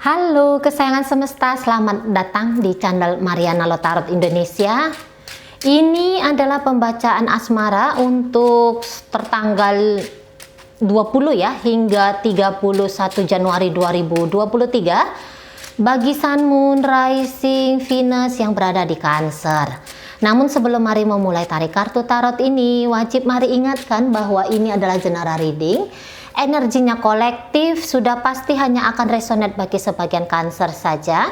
Halo kesayangan semesta, selamat datang di channel Mariana Lotarot Indonesia. Ini adalah pembacaan asmara untuk tertanggal 20 ya hingga 31 Januari 2023 bagi Sun, Moon, Rising, Venus yang berada di Cancer. Namun sebelum mari memulai tarik kartu tarot ini, wajib mari ingatkan bahwa ini adalah general reading. Energinya kolektif, sudah pasti hanya akan resonate bagi sebagian Cancer saja.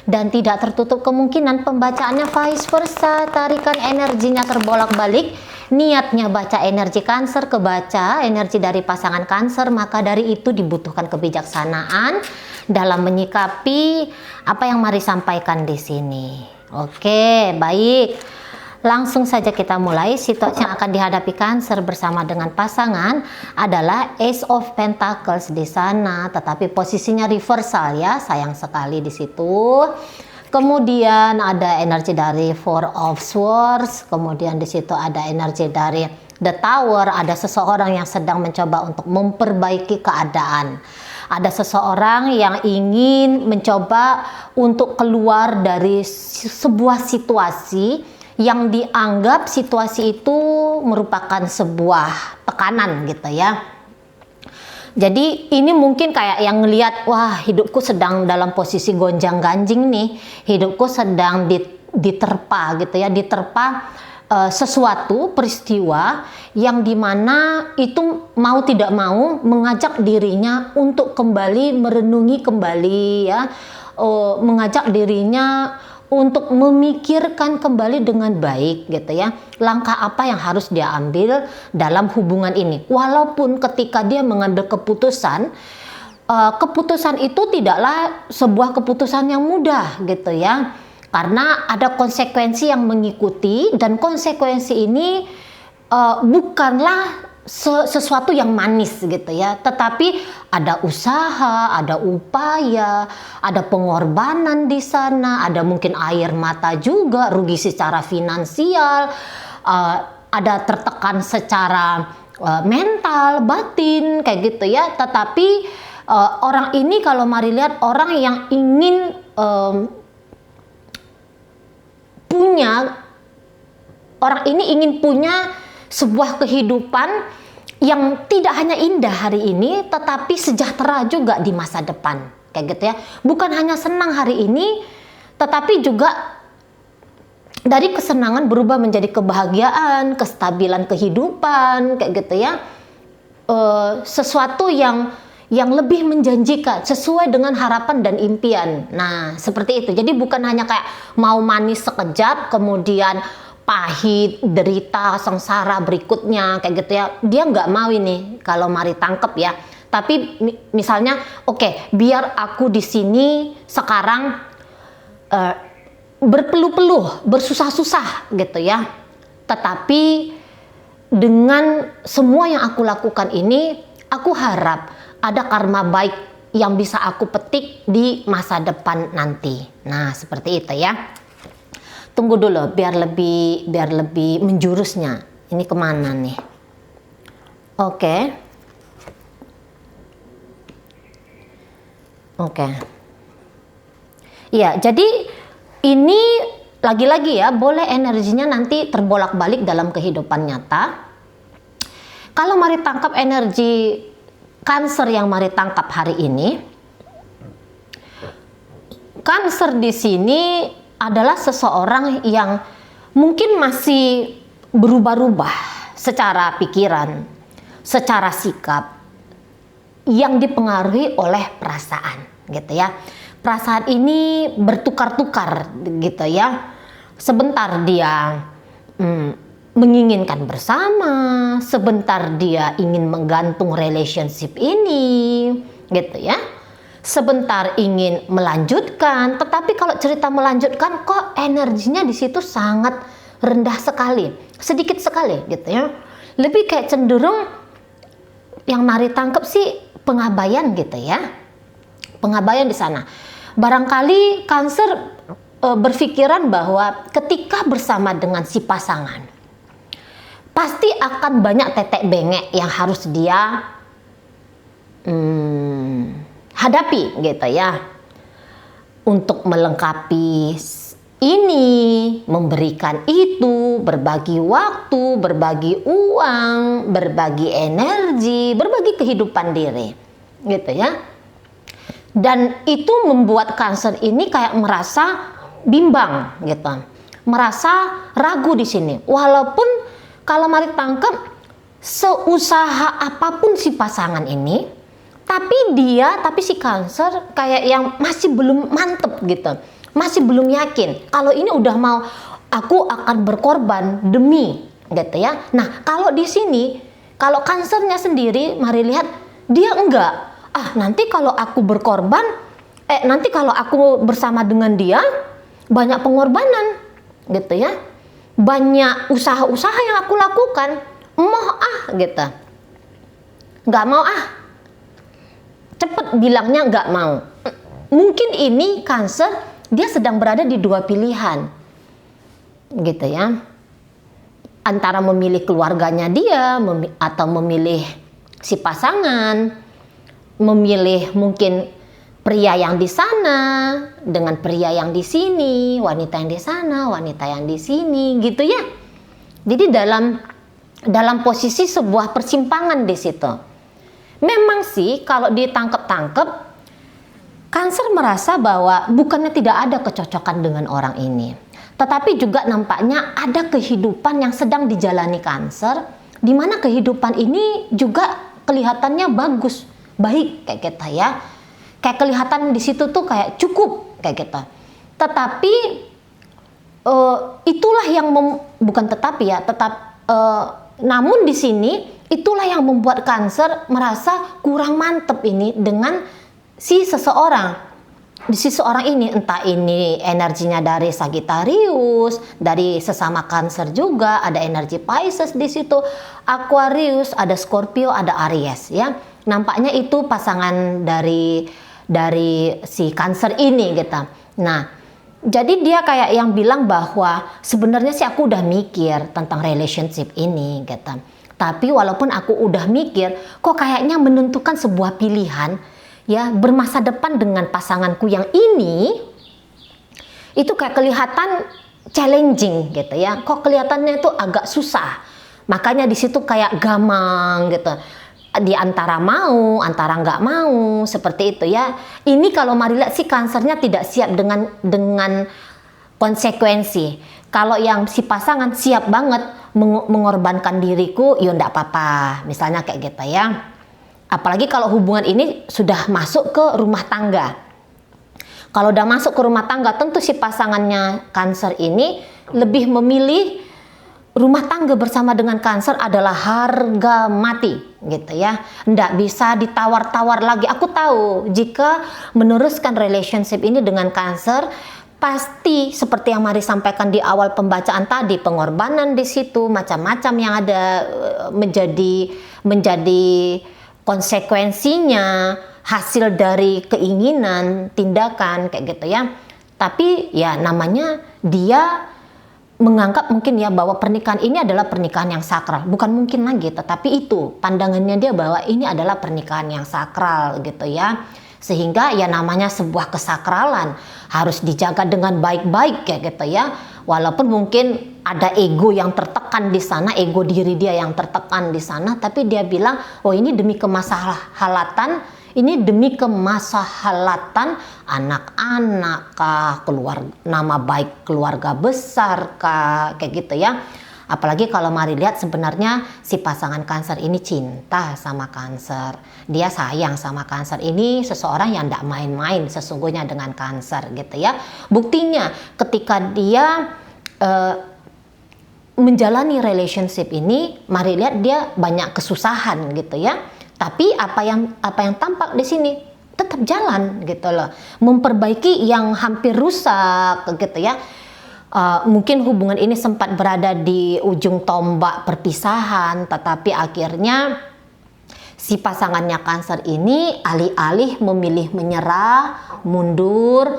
Dan tidak tertutup kemungkinan pembacaannya vice versa, tarikan energinya terbolak-balik. Niatnya baca energi Cancer, kebaca energi dari pasangan Cancer, maka dari itu dibutuhkan kebijaksanaan dalam menyikapi apa yang mari sampaikan di sini. Oke, baik. Langsung saja kita mulai. Situasi yang akan dihadapi Cancer bersama dengan pasangan adalah Ace of Pentacles di sana, tetapi posisinya reversal ya, sayang sekali di situ. Kemudian ada energi dari Four of Swords, kemudian di situ ada energi dari The Tower, ada seseorang yang sedang mencoba untuk memperbaiki keadaan. Ada seseorang yang ingin mencoba untuk keluar dari sebuah situasi yang dianggap situasi itu merupakan sebuah tekanan gitu ya. Jadi ini mungkin kayak yang ngelihat, wah hidupku sedang dalam posisi gonjang-ganjing nih, hidupku sedang diterpa gitu ya, diterpa sesuatu peristiwa yang dimana itu mau tidak mau mengajak dirinya untuk kembali merenungi kembali ya, mengajak dirinya untuk memikirkan kembali dengan baik gitu ya, langkah apa yang harus dia ambil dalam hubungan ini. Walaupun ketika dia mengambil keputusan, keputusan itu tidaklah sebuah keputusan yang mudah gitu ya, karena ada konsekuensi yang mengikuti, dan konsekuensi ini bukanlah sesuatu yang manis gitu ya, tetapi ada usaha, ada upaya, ada pengorbanan di sana, ada mungkin air mata juga, rugi secara finansial, ada tertekan secara mental, batin kayak gitu ya. Tetapi orang ini kalau mari lihat, orang yang ingin ingin punya sebuah kehidupan yang tidak hanya indah hari ini, tetapi sejahtera juga di masa depan, kayak gitu ya. Bukan hanya senang hari ini, tetapi juga dari kesenangan berubah menjadi kebahagiaan, kestabilan kehidupan, kayak gitu ya. Sesuatu yang lebih menjanjikan sesuai dengan harapan dan impian. Nah, seperti itu. Jadi bukan hanya kayak mau manis sekejap, kemudian pahit, derita, sengsara berikutnya kayak gitu ya. Dia nggak mau ini kalau mari tangkep ya. Tapi misalnya, oke, biar aku di sini sekarang berpeluh-peluh, bersusah-susah gitu ya. Tetapi dengan semua yang aku lakukan ini, aku harap ada karma baik yang bisa aku petik di masa depan nanti. Nah, seperti itu ya. Tunggu dulu biar lebih menjurusnya. Ini kemana nih? Oke. Ya, jadi ini lagi-lagi ya, boleh energinya nanti terbolak-balik dalam kehidupan nyata. Kalau mari tangkap energi Cancer yang mari tangkap hari ini, Cancer di sini adalah seseorang yang mungkin masih berubah-ubah secara pikiran, secara sikap, yang dipengaruhi oleh perasaan gitu ya. Perasaan ini bertukar-tukar gitu ya. Sebentar dia menginginkan bersama, sebentar dia ingin menggantung relationship ini gitu ya. Sebentar ingin melanjutkan, tetapi kalau cerita melanjutkan kok energinya di situ sangat rendah sekali, sedikit sekali gitu ya. Lebih kayak cenderung yang mari tangkep sih pengabaian gitu ya. Pengabaian di sana. Barangkali Cancer berpikiran bahwa ketika bersama dengan si pasangan, pasti akan banyak tetek bengek yang harus dia hadapi gitu ya. untuk melengkapi ini, memberikan itu, berbagi waktu, berbagi uang, berbagi energi, berbagi kehidupan diri, gitu ya. Dan itu membuat Cancer ini kayak merasa bimbang, gitu, merasa ragu di sini. Walaupun kalau mari tangkap, seusaha apapun si pasangan ini, tapi si Cancer kayak yang masih belum mantep gitu, masih belum yakin kalau ini udah mau, aku akan berkorban demi, gitu ya. Nah, kalau di sini, kalau Cancernya sendiri, mari lihat dia enggak. Nanti kalau aku berkorban, nanti kalau aku bersama dengan dia, banyak pengorbanan, gitu ya. Banyak usaha-usaha yang aku lakukan, gitu. Nggak mau cepet bilangnya nggak mau. Mungkin ini Cancer dia sedang berada di dua pilihan, gitu ya, antara memilih keluarganya dia atau memilih si pasangan, memilih mungkin pria yang di sana dengan pria yang di sini, wanita yang di sana, wanita yang di sini, gitu ya. Jadi dalam posisi sebuah persimpangan di situ. Memang sih kalau ditangkap-tangkap, Cancer merasa bahwa bukannya tidak ada kecocokan dengan orang ini, tetapi juga nampaknya ada kehidupan yang sedang dijalani Cancer, di mana kehidupan ini juga kelihatannya bagus, baik kayak kita ya. Kayak kelihatan di situ tuh kayak cukup kayak kita. Tetapi itulah yang namun di sini itulah yang membuat Cancer merasa kurang mantep ini dengan si seseorang. Di si seorang ini, entah ini energinya dari Sagittarius, dari sesama Cancer juga, ada energi Pisces di situ, Aquarius, ada Scorpio, ada Aries ya. Nampaknya itu pasangan dari si Cancer ini gitu. Nah, jadi dia kayak yang bilang bahwa sebenarnya sih aku udah mikir tentang relationship ini gitu. Tapi walaupun aku udah mikir, kok kayaknya menentukan sebuah pilihan ya, bermasa depan dengan pasanganku yang ini itu kayak kelihatan challenging gitu ya. Kok kelihatannya itu agak susah. Makanya di situ kayak gamang gitu. Di antara mau, antara nggak mau, seperti itu ya. Ini kalau mari lihat si Cancernya tidak siap dengan konsekuensi. Kalau yang si pasangan siap banget mengorbankan diriku, ya enggak apa-apa. Misalnya kayak gitu ya. Apalagi kalau hubungan ini sudah masuk ke rumah tangga. Kalau udah masuk ke rumah tangga, tentu si pasangannya Cancer ini lebih memilih rumah tangga bersama dengan Cancer adalah harga mati, gitu ya. Nggak bisa ditawar-tawar lagi. Aku tahu jika meneruskan relationship ini dengan Cancer, pasti seperti yang Mari sampaikan di awal pembacaan tadi, pengorbanan di situ, macam-macam yang ada menjadi konsekuensinya, hasil dari keinginan, tindakan kayak gitu ya. Tapi ya namanya dia menganggap mungkin ya bahwa pernikahan ini adalah pernikahan yang sakral. Bukan mungkin lagi, tetapi itu pandangannya dia bahwa ini adalah pernikahan yang sakral gitu ya. Sehingga ya namanya sebuah kesakralan harus dijaga dengan baik-baik kayak gitu ya. Walaupun mungkin ada ego yang tertekan di sana, ego diri dia yang tertekan di sana, tapi dia bilang, oh ini demi kemaslahatan, ini demi kemaslahatan anak-anak kah, nama baik keluarga besar kah, kayak gitu ya. Apalagi kalau Mari lihat sebenarnya si pasangan Cancer ini cinta sama Cancer. Dia sayang sama Cancer. Ini seseorang yang tidak main-main sesungguhnya dengan Cancer gitu ya. Buktinya ketika dia menjalani relationship ini, Mari lihat dia banyak kesusahan gitu ya. Tapi apa yang tampak di sini tetap jalan gitu loh. Memperbaiki yang hampir rusak gitu ya. Mungkin hubungan ini sempat berada di ujung tombak perpisahan, tetapi akhirnya si pasangannya Cancer ini alih-alih memilih menyerah, mundur,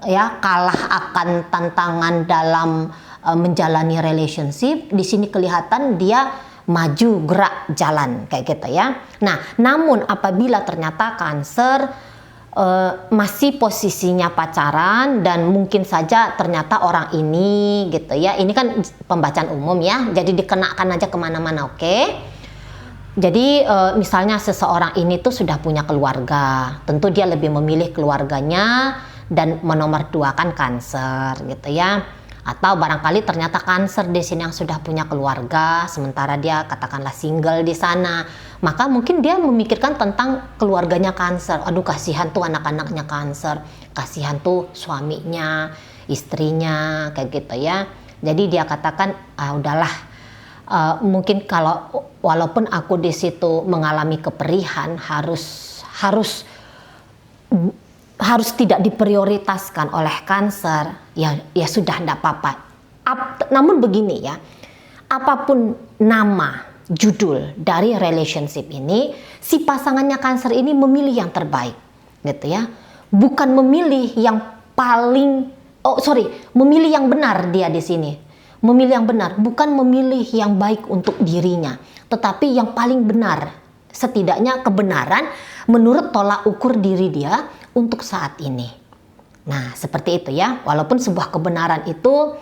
ya kalah akan tantangan dalam menjalani relationship, di sini kelihatan dia maju gerak jalan kayak gitu ya. Nah, namun apabila ternyata Cancer masih posisinya pacaran dan mungkin saja ternyata orang ini gitu ya, ini kan pembacaan umum ya, jadi dikenakan aja kemana-mana, oke? Jadi misalnya seseorang ini tuh sudah punya keluarga, tentu dia lebih memilih keluarganya dan menomorduakan Cancer gitu ya. Atau barangkali ternyata Cancer di sini yang sudah punya keluarga, sementara dia katakanlah single di sana, maka mungkin dia memikirkan tentang keluarganya Cancer. Aduh, kasihan tuh anak-anaknya Cancer, kasihan tuh suaminya, istrinya, kayak gitu ya. Jadi dia katakan, udahlah, mungkin kalau walaupun aku di situ mengalami keperihan, harus tidak diprioritaskan oleh Cancer, ya sudah, tidak apa-apa. Namun begini ya, apapun nama, judul dari relationship ini, si pasangannya Cancer ini memilih yang terbaik, gitu ya. Bukan memilih yang memilih yang benar dia di sini. Memilih yang benar, bukan memilih yang baik untuk dirinya, tetapi yang paling benar. Setidaknya kebenaran menurut tolak ukur diri dia untuk saat ini. Nah, seperti itu ya. Walaupun sebuah kebenaran itu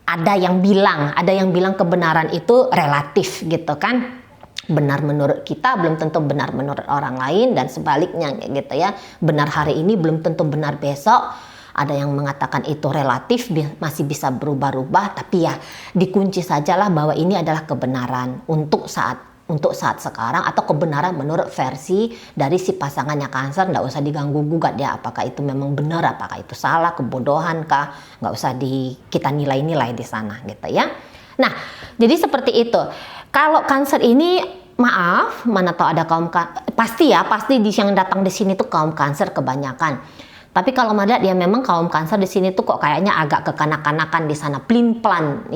ada yang bilang kebenaran itu relatif gitu kan. Benar menurut kita belum tentu benar menurut orang lain dan sebaliknya gitu ya. Benar hari ini belum tentu benar besok. Ada yang mengatakan itu relatif, masih bisa berubah-ubah, tapi ya dikunci sajalah bahwa ini adalah kebenaran untuk saat sekarang, atau kebenaran menurut versi dari si pasangannya Cancer. Nggak usah diganggu gugat ya, apakah itu memang benar, apakah itu salah, kebodohan kah, nggak usah kita nilai-nilai di sana gitu ya. Nah, jadi seperti itu. Kalau Cancer ini, maaf, mana tahu ada pasti yang datang di sini tuh kaum Cancer kebanyakan. Tapi kalau melihat dia memang kaum Cancer di sini tuh kok kayaknya agak kekanak-kanakan di sana, pelin-pelan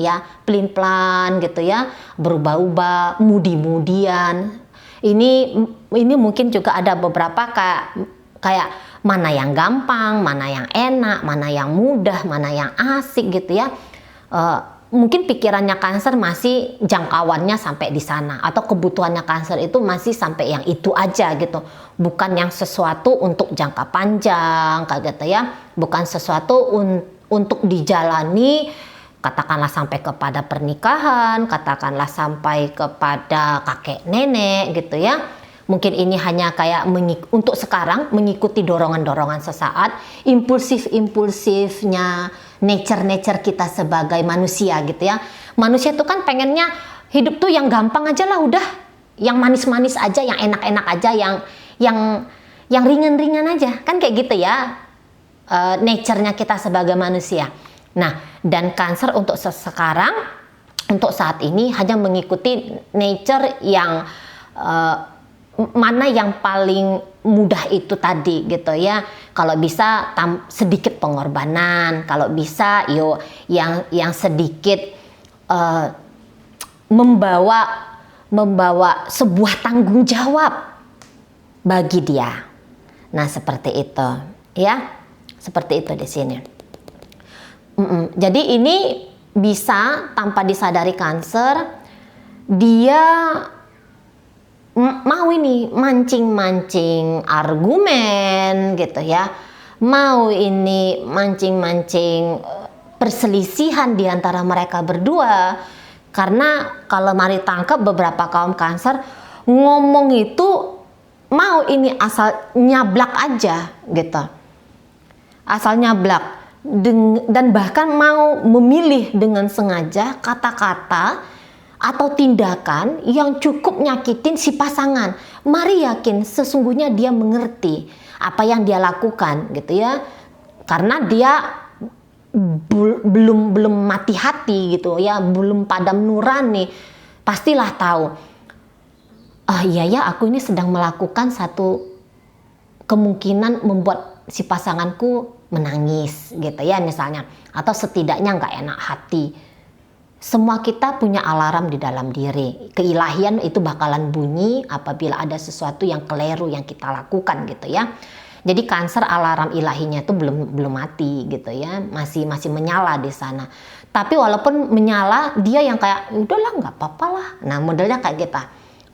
gitu ya, berubah-ubah, mudi-mudian. Ini mungkin juga ada beberapa kayak mana yang gampang, mana yang enak, mana yang mudah, mana yang asik gitu ya. Mungkin pikirannya Cancer masih jangkauannya sampai di sana, atau kebutuhannya Cancer itu masih sampai yang itu aja gitu, bukan yang sesuatu untuk jangka panjang kayak gitu ya, bukan sesuatu untuk dijalani katakanlah sampai kepada pernikahan, katakanlah sampai kepada kakek nenek gitu ya. Mungkin ini hanya kayak untuk sekarang mengikuti dorongan-dorongan sesaat, impulsifnya nature kita sebagai manusia gitu ya. Manusia itu kan pengennya hidup tuh yang gampang aja lah, udah, yang manis-manis aja, yang enak-enak aja, yang ringan-ringan aja, kan kayak gitu ya. Nature-nya kita sebagai manusia. Nah, dan Cancer untuk sekarang, untuk saat ini hanya mengikuti nature yang mana yang paling mudah itu tadi gitu ya. Kalau bisa sedikit pengorbanan, kalau bisa yang sedikit membawa sebuah tanggung jawab bagi dia. Nah, seperti itu ya. Seperti itu di sini. Jadi ini bisa tanpa disadari Cancer, dia mau ini mancing-mancing argumen gitu ya, mau ini mancing-mancing perselisihan di antara mereka berdua. Karena kalau mari tangkap beberapa kaum Cancer ngomong itu mau ini asal nyablak aja gitu, asal nyablak, dan bahkan mau memilih dengan sengaja kata-kata atau tindakan yang cukup nyakitin si pasangan. Mari yakin sesungguhnya dia mengerti apa yang dia lakukan gitu ya, karena dia belum mati hati gitu ya, belum padam nurani, pastilah tahu, iya ya, aku ini sedang melakukan satu kemungkinan membuat si pasanganku menangis gitu ya misalnya, atau setidaknya nggak enak hati. Semua kita punya alarm di dalam diri. Keilahian itu bakalan bunyi apabila ada sesuatu yang keliru yang kita lakukan gitu ya. Jadi Cancer alarm ilahinya itu belum mati gitu ya, masih menyala di sana. Tapi walaupun menyala, dia yang kayak udahlah nggak apa-apa lah. Nah, modelnya kayak gitu,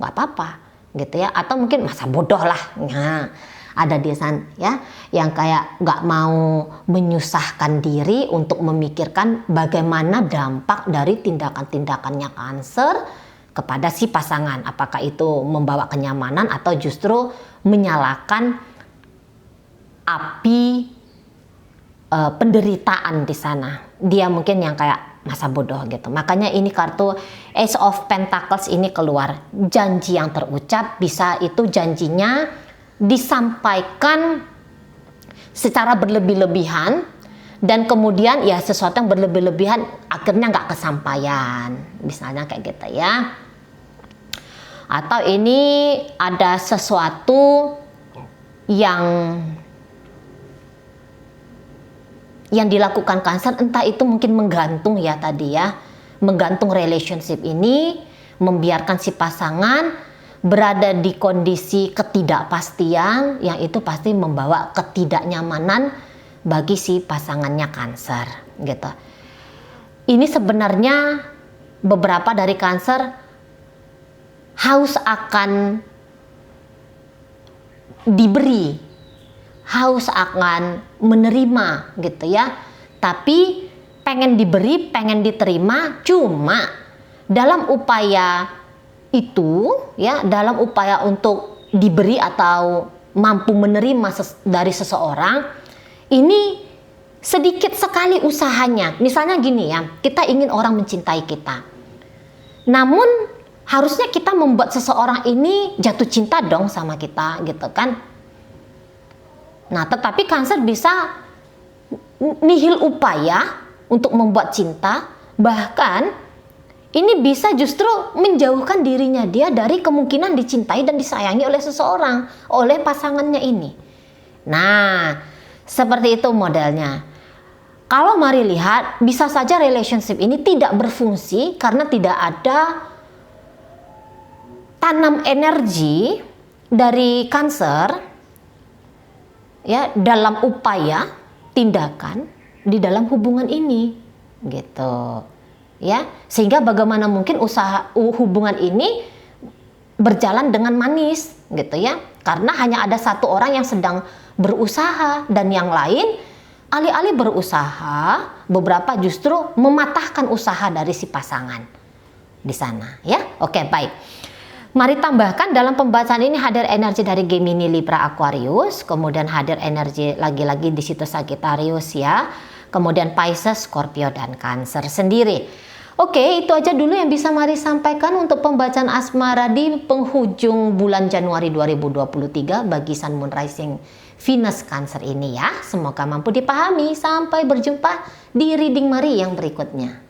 nggak apa-apa gitu ya. Atau mungkin masa bodoh lah. Nah, ada di sana ya, yang kayak nggak mau menyusahkan diri untuk memikirkan bagaimana dampak dari tindakan-tindakannya Cancer kepada si pasangan, apakah itu membawa kenyamanan atau justru menyalakan api penderitaan di sana. Dia mungkin yang kayak masa bodoh gitu. Makanya ini kartu Ace of Pentacles ini keluar, janji yang terucap, bisa itu janjinya disampaikan secara berlebih-lebihan dan kemudian ya sesuatu yang berlebih-lebihan akhirnya nggak kesampaian, misalnya kayak gitu ya. Atau ini ada sesuatu yang dilakukan Cancer, entah itu mungkin menggantung ya tadi ya, menggantung relationship ini, membiarkan si pasangan berada di kondisi ketidakpastian yang itu pasti membawa ketidaknyamanan bagi si pasangannya Cancer gitu. Ini sebenarnya beberapa dari Cancer haus akan diberi, haus akan menerima gitu ya, tapi pengen diberi, pengen diterima, cuma dalam upaya itu ya, dalam upaya untuk diberi atau mampu menerima dari seseorang, ini sedikit sekali usahanya. Misalnya gini ya, kita ingin orang mencintai kita, namun harusnya kita membuat seseorang ini jatuh cinta dong sama kita gitu kan. Nah, tetapi Cancer bisa nihil upaya untuk membuat cinta, bahkan ini bisa justru menjauhkan dirinya dia dari kemungkinan dicintai dan disayangi oleh seseorang, oleh pasangannya ini. Nah, seperti itu modelnya. Kalau mari lihat, bisa saja relationship ini tidak berfungsi karena tidak ada tanam energi dari Cancer ya dalam upaya tindakan di dalam hubungan ini gitu ya, sehingga bagaimana mungkin usaha hubungan ini berjalan dengan manis gitu ya, karena hanya ada satu orang yang sedang berusaha dan yang lain alih-alih berusaha, beberapa justru mematahkan usaha dari si pasangan di sana ya. Oke, baik. Mari tambahkan dalam pembacaan ini hadir energi dari Gemini, Libra, Aquarius, kemudian hadir energi lagi-lagi di situ Sagittarius ya, kemudian Pisces, Scorpio, dan Cancer sendiri. Oke, itu aja dulu yang bisa Mari sampaikan untuk pembacaan asmara di penghujung bulan Januari 2023 bagi Sun, Moon, Rising, Venus, Cancer ini ya. Semoga mampu dipahami. Sampai berjumpa di reading Mari yang berikutnya.